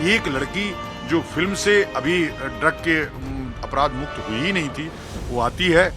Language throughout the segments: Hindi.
एक लड़की जो फिल्म से अभी ड्रग के अपराध मुक्त हुई ही नहीं थी, वो आती है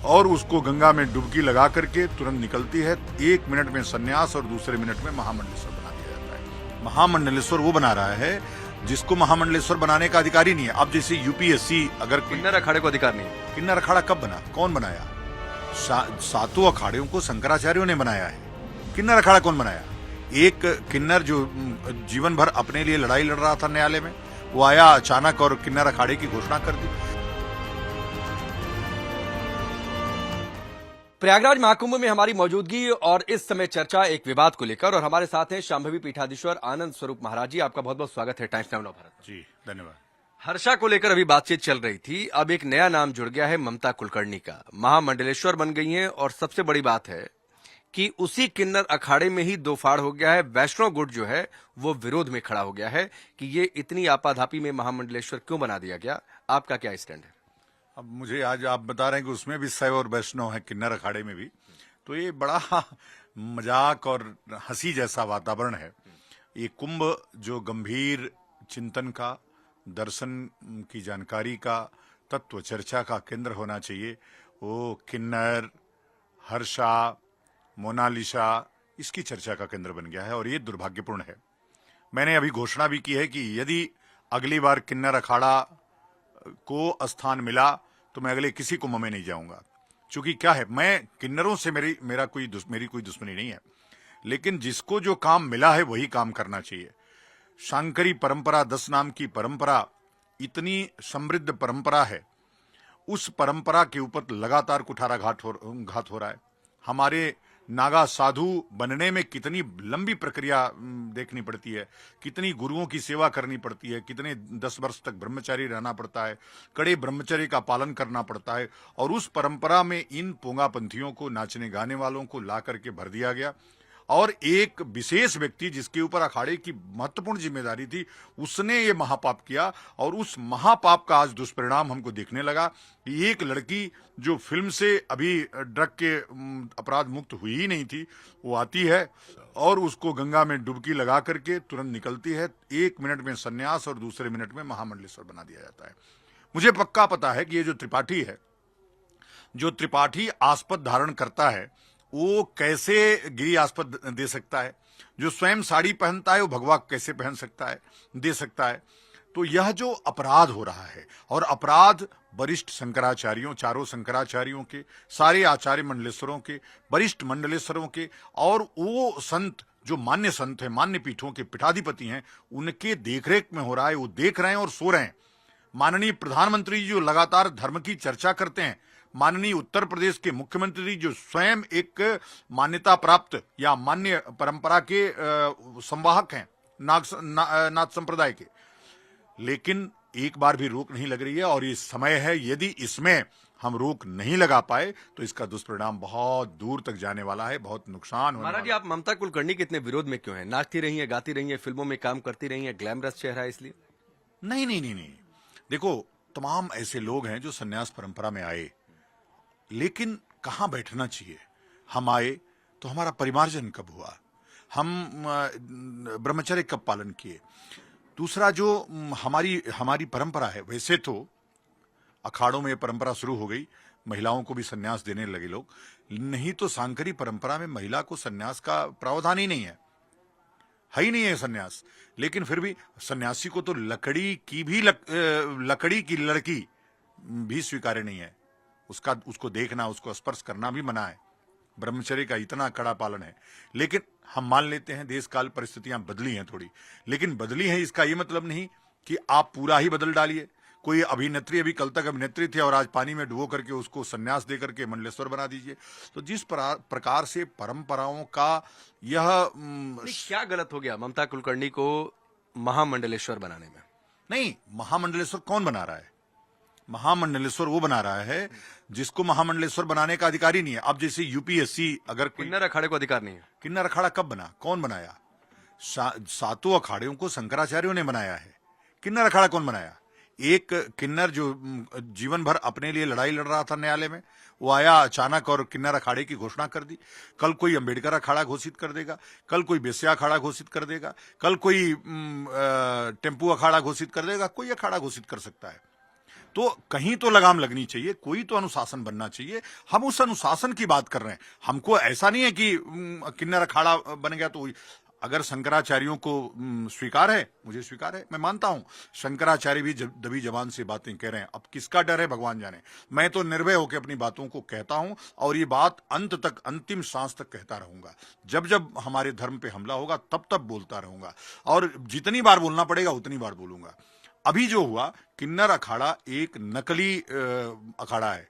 और उसको गंगा में डुबकी लगा करके तुरंत निकलती है। 1 मिनट में सन्यास और दूसरे मिनट में महामंडलेश्वर बना दिया जाता है। महामंडलेश्वर वो बना रहा है जिसको महामंडलेश्वर बनाने का अधिकार ही नहीं है। अब जैसे यूपीएससी अगर किन्नर अखाड़े को अधिकार नहीं है। किन्नर अखाड़ा कब बना, कौन बनाया? सातों अखाड़ियों को शंकराचार्यों ने बनाया है। किन्नर अखाड़ा कौन बनाया? एक किन्नर जो जीवन भर अपने लिए लड़ाई लड़ रहा था न्यायालय में, वो आया अचानक और किन्नर अखाड़े की घोषणा कर दी। प्रयागराज महाकुंभ में हमारी मौजूदगी और इस समय चर्चा एक विवाद को लेकर, और हमारे साथ हैं शांभवी पीठाधीश्वर आनंद स्वरूप महाराज जी। आपका बहुत बहुत स्वागत है टाइम्स नाउ नवभारत। जी धन्यवाद। हर्षा को लेकर अभी बातचीत चल रही थी, अब एक नया नाम जुड़ गया है ममता कुलकर्णी का। महामंडलेश्वर बन गई हैं और सबसे बड़ी बात है कि उसी किन्नर अखाड़े में ही दो फाड़ हो गया है। वैष्णव गुट जो है वो विरोध में खड़ा हो गया है कि ये इतनी आपाधापी में महामंडलेश्वर क्यों बना दिया गया। आपका क्या स्टैंड है? अब मुझे आज आप बता रहे हैं कि उसमें भी शैव और वैष्णव है, किन्नर अखाड़े में भी, तो ये बड़ा मजाक और हंसी जैसा वातावरण है। ये कुंभ जो गंभीर चिंतन का, दर्शन की जानकारी का, तत्व चर्चा का केंद्र होना चाहिए, वो किन्नर, हर्षा, मोनालिसा इसकी चर्चा का केंद्र बन गया है और ये दुर्भाग्यपूर्ण है। मैंने अभी घोषणा भी की है कि यदि अगली बार किन्नर अखाड़ा को स्थान मिला तो मैं अगले किसी कुंभ में नहीं जाऊंगा। क्योंकि क्या है, मैं किन्नरों से मेरी कोई दुश्मनी नहीं है, लेकिन जिसको जो काम मिला है वही काम करना चाहिए। शांकरी परंपरा, 10 नाम की परंपरा, इतनी समृद्ध परंपरा है, उस परंपरा के ऊपर लगातार कुठाराघात हो रहा है। हमारे नागा साधु बनने में कितनी लंबी प्रक्रिया देखनी पड़ती है, कितनी गुरुओं की सेवा करनी पड़ती है, कितने 10 वर्ष तक ब्रह्मचारी रहना पड़ता है, कड़े ब्रह्मचर्य का पालन करना पड़ता है, और उस परंपरा में इन पोंगापंथियों को, नाचने गाने वालों को ला करके भर दिया गया। और एक विशेष व्यक्ति जिसके ऊपर अखाड़े की महत्वपूर्ण जिम्मेदारी थी, उसने ये महापाप किया, और उस महापाप का आज दुष्परिणाम हमको देखने लगा कि एक लड़की जो फिल्म से अभी ड्रग के अपराध मुक्त हुई ही नहीं थी, वो आती है और उसको गंगा में डुबकी लगा करके तुरंत निकलती है। 1 मिनट में सन्यास और दूसरे मिनट में महामंडलेश्वर बना दिया जाता है। मुझे पक्का पता है कि ये जो त्रिपाठी है, जो त्रिपाठी आस्पद धारण करता है, वो कैसे गिरी आस्पद दे सकता है? जो स्वयं साड़ी पहनता है वो भगवा कैसे पहन सकता है, दे सकता है? तो यह जो अपराध हो रहा है, और अपराध वरिष्ठ शंकराचार्यों, चारों शंकराचार्यों के, सारे आचार्य मंडलेश्वरों के, वरिष्ठ मंडलेश्वरों के, और वो संत जो मान्य संत हैं, मान्य पीठों के पीठाधिपति हैं, उनके देखरेख में हो रहा है। वो देख रहे हैं और सो रहे हैं। माननीय प्रधानमंत्री जी जो लगातार धर्म की चर्चा करते हैं, माननीय उत्तर प्रदेश के मुख्यमंत्री जो स्वयं एक मान्यता प्राप्त या मान्य परंपरा के संवाहक हैं, नाथ संप्रदाय के, लेकिन एक बार भी रोक नहीं लग रही है। और ये समय है, यदि इसमें हम रोक नहीं लगा पाए तो इसका दुष्परिणाम बहुत दूर तक जाने वाला है, बहुत नुकसान होने महाराज जी, आप ममता कुलकर्णी के इतने विरोध में क्यों हैं? नाचती रही हैं, गाती रही हैं, फिल्मों में काम करती रही हैं, ग्लैमरस चेहरा है इसलिए? नहीं नहीं नहीं नहीं, देखो, तमाम ऐसे लोग हैं जो सन्यास परंपरा में आए, लेकिन कहां बैठना चाहिए? हम आए तो हमारा परिमार्जन कब हुआ? हम ब्रह्मचर्य कब पालन किए? दूसरा, जो हमारी परंपरा है, वैसे तो अखाड़ों में ये परंपरा शुरू हो गई, महिलाओं को भी सन्यास देने लगे लोग, नहीं तो सांकरी परंपरा में महिला को सन्यास का प्रावधान ही नहीं है सन्यास। लेकिन फिर भी सन्यासी को तो लकड़ी की लड़की भी स्वीकार्य नहीं है। उसको देखना, उसको स्पर्श करना भी मना है। ब्रह्मचर्य का इतना कड़ा पालन है। लेकिन हम मान लेते हैं देश काल परिस्थितियां बदली हैं थोड़ी, लेकिन बदली हैं इसका ये मतलब नहीं कि आप पूरा ही बदल डालिए। कोई अभिनेत्री अभी कल तक अभिनेत्री थी और आज पानी में डुबो करके उसको सन्यास दे करके मंडलेश्वर बना दीजिए। तो जिस प्रकार से परंपराओं का यह क्या गलत हो गया ममता कुलकर्णी को महामंडलेश्वर बनाने में? नहीं, महामंडलेश्वर कौन बना रहा है? महामंडलेश्वर वो बना रहा है जिसको महामंडलेश्वर बनाने का अधिकार ही नहीं है। अब जैसे यूपीएससी अगर किन्नर अखाड़े को अधिकार नहीं है। किन्नर अखाड़ा कब बना, कौन बनाया? सातों अखाड़ियों को शंकराचार्यों ने बनाया है। किन्नर अखाड़ा कौन बनाया? एक किन्नर जो जीवन भर अपने लिए लड़ाई लड़ रहा था न्यायालय में, वो आया अचानक और किन्नर अखाड़े की घोषणा कर दी। कल कोई अंबेडकर अखाड़ा घोषित कर देगा, कल कोई बेस्या अखाड़ा घोषित कर देगा, कल कोई टेम्पू अखाड़ा घोषित कर देगा, कोई अखाड़ा घोषित कर सकता है। तो कहीं तो लगाम लगनी चाहिए, कोई तो अनुशासन बनना चाहिए। हम उस अनुशासन की बात कर रहे हैं। हमको ऐसा नहीं है कि किन्नर अखाड़ा बन गया तो अगर शंकराचार्यों को स्वीकार है, मुझे स्वीकार है, मैं मानता हूं शंकराचार्य भी दबी जबान से बातें कह रहे हैं। अब किसका डर है भगवान जाने। मैं तो निर्भय होकर अपनी बातों को कहता हूं और ये बात अंत तक, अंतिम सांस तक कहता रहूंगा। जब जब हमारे धर्म पे हमला होगा तब तब बोलता रहूंगा और जितनी बार बोलना पड़ेगा उतनी बार बोलूंगा। अभी जो हुआ, किन्नर अखाड़ा एक नकली अखाड़ा है।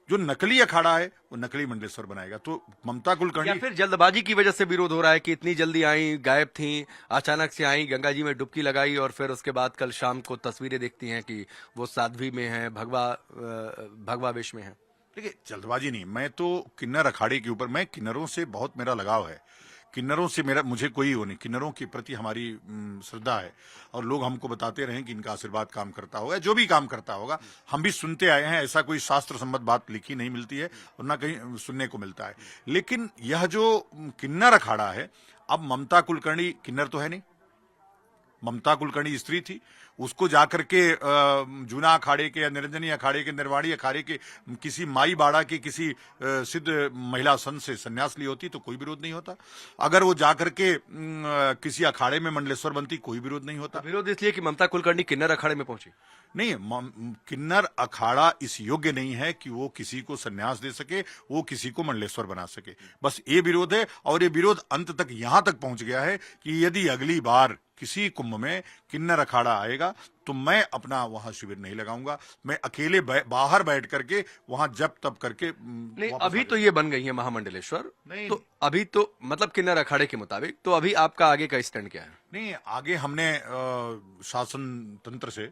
जो नकली अखाड़ा है वो नकली मंडलेश्वर बनाएगा। तो ममता या कुलकर्णी, फिर जल्दबाजी की वजह से विरोध हो रहा है कि इतनी जल्दी आई, गायब थी, अचानक से आई, गंगा जी में डुबकी लगाई और फिर उसके बाद कल शाम को तस्वीरें देखती हैं कि वो साध्वी में है, भगवा वेश में है। देखिए जल्दबाजी नहीं, मैं तो किन्नर अखाड़े के ऊपर, मैं किन्नरों से बहुत मेरा लगाव है। किन्नरों से मुझे कोई वो नहीं, किन्नरों के प्रति हमारी श्रद्धा है और लोग हमको बताते रहे कि इनका आशीर्वाद काम करता होगा, जो भी काम करता होगा हम भी सुनते आए हैं। ऐसा कोई शास्त्र संबद्ध बात लिखी नहीं मिलती है और ना कहीं सुनने को मिलता है। लेकिन यह जो किन्नर अखाड़ा है, अब ममता कुलकर्णी किन्नर तो है नहीं, ममता कुलकर्णी स्त्री थी, उसको जाकर के जूना अखाड़े के या निरंजनी अखाड़े के, निर्वाणी अखाड़े के किसी माई बाड़ा के किसी सिद्ध महिला संत से संन्यास ली होती तो कोई विरोध नहीं होता। अगर वो जाकर के किसी अखाड़े में मंडलेश्वर बनती, कोई विरोध नहीं होता। विरोध इसलिए कि ममता कुलकर्णी किन्नर अखाड़े में पहुंची। नहीं, किन्नर अखाड़ा इस योग्य नहीं है कि वो किसी को संन्यास दे सके, वो किसी को मंडलेश्वर बना सके। बस ये विरोध है और ये विरोध अंत तक यहां तक पहुंच गया है कि यदि अगली बार किसी कुंभ में किन्नर अखाड़ा आएगा तो मैं अपना वहां शिविर नहीं लगाऊंगा। मैं अकेले बाहर बैठ करके वहां जब तब करके नहीं, अभी तो ये बन गई है महामंडलेश्वर। नहीं, तो अभी तो मतलब किन्नर अखाड़े के मुताबिक, तो अभी आपका आगे का स्टैंड क्या है? नहीं, आगे हमने शासन तंत्र से,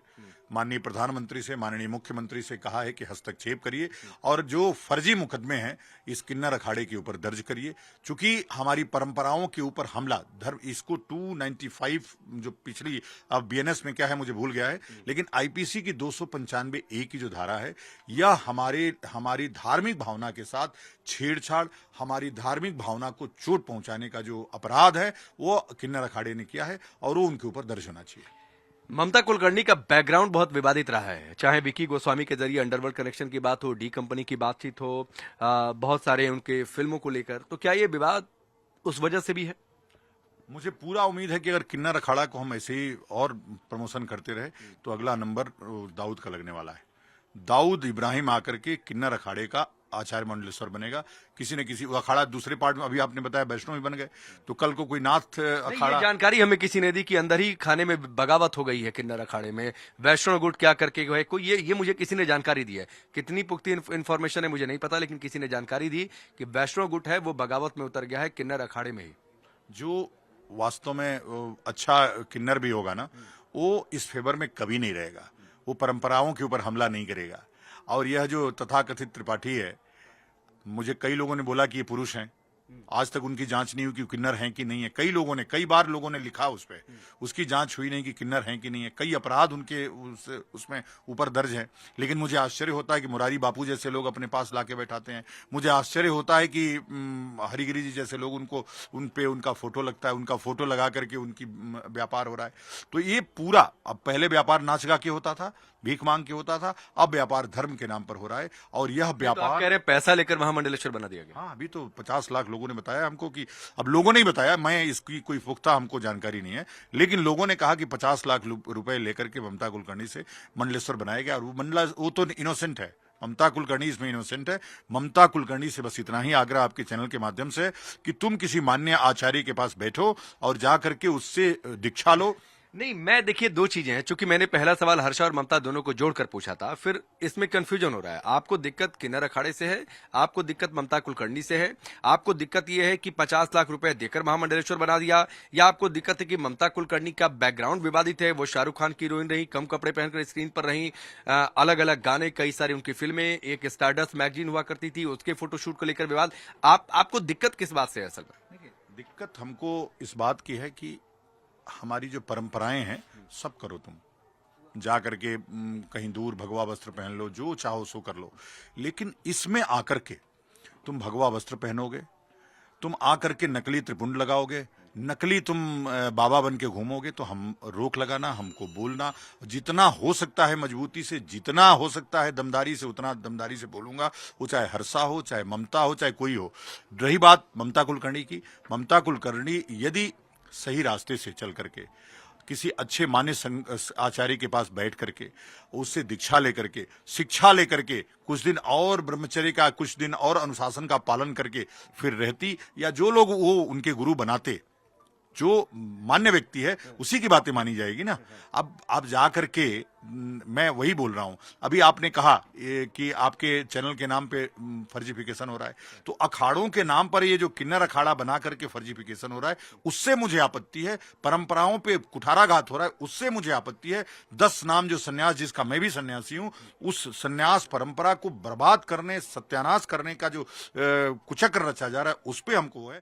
माननीय प्रधानमंत्री से, माननीय मुख्यमंत्री से कहा है कि हस्तक्षेप करिए और जो फर्जी मुकदमे हैं इस किन्नर अखाड़े के ऊपर दर्ज करिए। चूंकि हमारी परंपराओं के ऊपर हमला, धर्म, इसको 295 जो पिछली, अब बीएनएस में क्या है मुझे भूल गया है, लेकिन आईपीसी की 295A की जो धारा है, यह हमारी धार्मिक भावना के साथ छेड़छाड़, हमारी धार्मिक भावना को चोट पहुंचाने का जो अपराध है वो किन्नर अखाड़े ने किया है और वो उनके ऊपर दर्ज होना चाहिए। ममता कुलकर्णी का बैकग्राउंड बहुत विवादित रहा है, चाहे विकी गोस्वामी के जरिए अंडरवर्ल्ड कनेक्शन की बात हो, डी कंपनी की बातचीत हो, बहुत सारे उनके फिल्मों को लेकर। तो क्या ये विवाद उस वजह से भी है? मुझे पूरा उम्मीद है कि अगर किन्नर अखाड़ा को हम ऐसे ही और प्रमोशन करते रहे तो अगला नंबर दाऊद का लगने वाला है। दाऊद इब्राहिम आकर के किन्नर अखाड़े का आचार्य मंडलेश्वर बनेगा। किसी न किसी अखाड़ा दूसरे पार्ट में, अभी आपने बताया वैष्णव ही बन गए, तो कल को कोई नाथ अखाड़ा। ये जानकारी हमें किसी ने दी कि अंदर ही खाने में बगावत हो गई है किन्नर अखाड़े में, वैष्णव गुट क्या करके गए कोई, ये मुझे किसी ने जानकारी दी है। कितनी पुख्ती इन्फॉर्मेशन है मुझे नहीं पता, लेकिन किसी ने जानकारी दी कि वैष्णव गुट है वो बगावत में उतर गया है किन्नर अखाड़े में ही। जो वास्तव में अच्छा किन्नर भी होगा ना, वो इस फेवर में कभी नहीं रहेगा, वो परंपराओं के ऊपर हमला नहीं करेगा। और यह जो तथाकथित त्रिपाठी है, मुझे कई लोगों ने बोला कि ये पुरुष हैं, आज तक उनकी जांच नहीं हुई कि किन्नर हैं कि नहीं है। कई बार लोगों ने लिखा उस पे, उसकी जांच हुई नहीं कि किन्नर हैं कि नहीं है। कई अपराध उनके उसमें ऊपर दर्ज हैं। लेकिन मुझे आश्चर्य होता है कि मुरारी बापू जैसे लोग अपने पास लाके बैठाते हैं। मुझे आश्चर्य होता है कि हरिगिरी जी जैसे लोग, उन पे उनका फोटो लगता है, उनका फोटो लगा करके उनकी व्यापार हो रहा है। तो ये पूरा, अब पहले व्यापार नाच गा के होता था, भीख मांग के होता था, अब व्यापार धर्म के नाम पर हो रहा है। और यह व्यापार, तो आप कह रहे हैं पैसा लेकर महामंडलेश्वर बना दिया गया? हाँ, अभी तो 50 लाख लोगों ने बताया हमको कि, अब लोगों ने ही बताया, मैं इसकी कोई पुख्ता हमको जानकारी नहीं है, लेकिन लोगों ने कहा कि 50 लाख रुपए लेकर के ममता कुलकर्णी से मंडलेश्वर बनाया गया। और वो तो इनोसेंट है, ममता कुलकर्णी इसमें इनोसेंट है। ममता कुलकर्णी से बस इतना ही आग्रह आपके चैनल के माध्यम से कि तुम किसी मान्य आचार्य के पास बैठो और जा करके उससे दीक्षा लो। नहीं, मैं देखिए दो चीजें हैं, चूंकि मैंने पहला सवाल हर्षा और ममता दोनों को जोड़कर पूछा था, फिर इसमें कंफ्यूजन हो रहा है। आपको दिक्कत किन्नर अखाड़े से है, आपको दिक्कत ममता कुलकर्णी से है, आपको दिक्कत यह है कि 50 लाख रुपए देकर महामंडलेश्वर बना दिया, या आपको दिक्कत है कि ममता कुलकर्णी का बैकग्राउंड विवादित है, वो शाहरुख खान की हीरोइन रही, कम कपड़े पहनकर स्क्रीन पर रही, अलग अलग गाने, कई सारी उनकी फिल्में, एक स्टारडस्ट मैगजीन हुआ करती थी, उसके फोटोशूट को लेकर विवाद। आपको दिक्कत किस बात से है असल में? दिक्कत हमको इस बात की है कि हमारी जो परंपराएं हैं सब करो तुम, जा करके कहीं दूर भगवा वस्त्र पहन लो, जो चाहो सो कर लो, लेकिन इसमें आकर के तुम भगवा वस्त्र पहनोगे, तुम आकर के नकली त्रिपुंड लगाओगे, नकली तुम बाबा बन के घूमोगे, तो हम रोक लगाना, हमको बोलना, जितना हो सकता है मजबूती से, जितना हो सकता है दमदारी से, उतना दमदारी से बोलूंगा। वो चाहे हर्षा हो, चाहे ममता हो, चाहे कोई हो। रही बात ममता कुलकर्णी की, ममता कुलकर्णी यदि सही रास्ते से चल करके किसी अच्छे मान्य आचार्य के पास बैठ करके उससे दीक्षा लेकर के, शिक्षा लेकर के, कुछ दिन और ब्रह्मचर्य का, कुछ दिन और अनुशासन का पालन करके फिर रहती, या जो लोग वो उनके गुरु बनाते, जो मान्य व्यक्ति है उसी की बातें मानी जाएगी ना। अब आप जा करके, मैं वही बोल रहा हूं, अभी आपने कहा कि आपके चैनल के नाम पे फर्जीफिकेशन हो रहा है, तो अखाड़ों के नाम पर ये जो किन्नर अखाड़ा बना करके फर्जीफिकेशन हो रहा है, उससे मुझे आपत्ति है। परंपराओं पे कुठाराघात हो रहा है, उससे मुझे आपत्ति है। 10 नाम जो सन्यास, जिसका मैं भी सन्यासी हूं, उस सन्यास परंपरा को बर्बाद करने, सत्यानाश करने का जो कुचक्र रचा जा रहा है, उस पे हमको है।